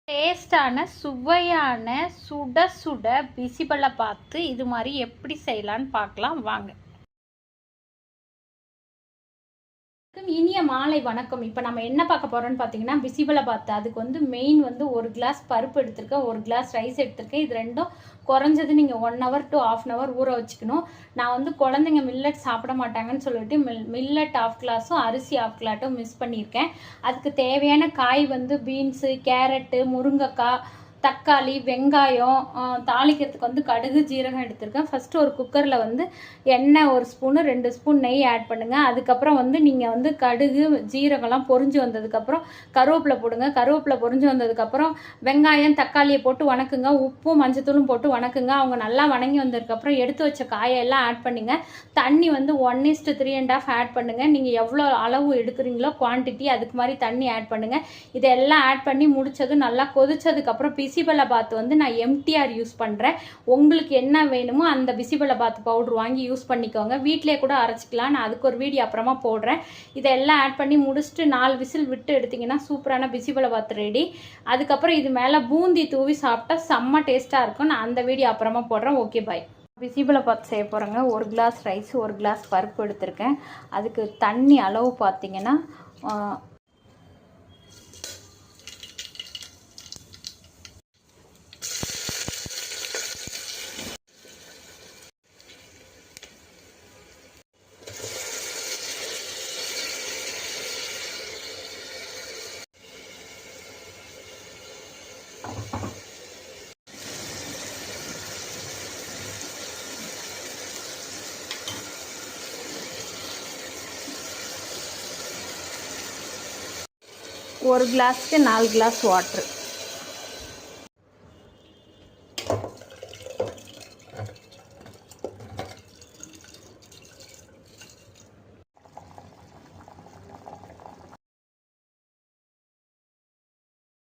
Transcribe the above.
டேஸ்டான சுவையான சுட சுட பிசிபெல்லாபாத்து இது மாதிரி எப்படி செய்யலான்னு பார்க்கலாம் வாங்க. இனிய மாலை வணக்கம். இப்போ நம்ம என்ன பார்க்க போகிறோம்னு பார்த்தீங்கன்னா பிசிபெல்லாபாத்து. அதுக்கு வந்து மெயின் வந்து 1 கிளாஸ் பருப்பு எடுத்திருக்கேன், 1 கிளாஸ் ரைஸ் எடுத்திருக்கேன். இது ரெண்டும் குறைஞ்சது நீங்கள் 1 hour to 1/2 hour ஊற வச்சுக்கணும். நான் வந்து குழந்தைங்க மில்லட் சாப்பிட மாட்டாங்கன்னு சொல்லிட்டு மில்லட் 1/2 கிளாஸும் அரிசி 1/2 கிளாட்டும் மிஸ் பண்ணியிருக்கேன். அதுக்கு தேவையான காய் வந்து பீன்ஸு, கேரட்டு, முருங்கைக்காய், தக்காளி, வெங்காயம், தாளிக்கிறதுக்கு வந்து கடுகு, ஜீரகம் எடுத்திருக்கேன். ஃபஸ்ட்டு ஒரு குக்கரில் வந்து எண்ணெய் 1 ஸ்பூனு 2 ஸ்பூன் நெய் ஆட் பண்ணுங்கள். அதுக்கப்புறம் வந்து நீங்கள் வந்து கடுகு, ஜீரகம்லாம் பொரிஞ்சு வந்ததுக்கப்புறம் கருவேப்பிலை போடுங்க. கருவேப்பிலை பொரிஞ்சு வந்ததுக்கப்புறம் வெங்காயம், தக்காளியை போட்டு வணக்குங்க. உப்பும் மஞ்சத்தூளும் போட்டு வணக்குங்க. அவங்க நல்லா வணங்கி வந்ததுக்கப்புறம் எடுத்து வச்ச காயெல்லாம் ஆட் பண்ணுங்க. தண்ணி வந்து 1:3 1/2 ஆட் பண்ணுங்கள். நீங்கள் எவ்வளோ அளவு எடுக்கிறீங்களோ குவான்டிட்டி அதுக்கு மாதிரி தண்ணி ஆட் பண்ணுங்கள். இதெல்லாம் ஆட் பண்ணி முடிச்சது நல்லா கொதிச்சதுக்கப்புறம் பிசிபெல்லாபாத் வந்து நான் எம்டிஆர் யூஸ் பண்ணுறேன். உங்களுக்கு என்ன வேணுமோ அந்த பிசிபெல்லாபாத் பவுடர் வாங்கி யூஸ் பண்ணிக்கோங்க. வீட்டிலே கூட அரைச்சிக்கலாம். நான் அதுக்கு ஒரு வீடியோ அப்புறமா போடுறேன். இதெல்லாம் ஆட் பண்ணி முடிச்சுட்டு 4 விசில் விட்டு எடுத்திங்கன்னா சூப்பரான பிசிபெல்லாபாத் ரெடி. அதுக்கப்புறம் இது மேலே பூந்தி தூவி சாப்பிட்டா செம்ம டேஸ்ட்டாக இருக்கும். நான் அந்த வீடியோ அப்புறமா போடுறேன். Okay bye. பிசிபெல்லாபாத் செய்ய போகிறேங்க. 1 கிளாஸ் ரைஸ், 1 கிளாஸ் பருப்பு எடுத்திருக்கேன். அதுக்கு தண்ணி அளவு பார்த்தீங்கன்னா 1 கிளாஸ்க்கு 4 கிளாஸ் வாட்ரு.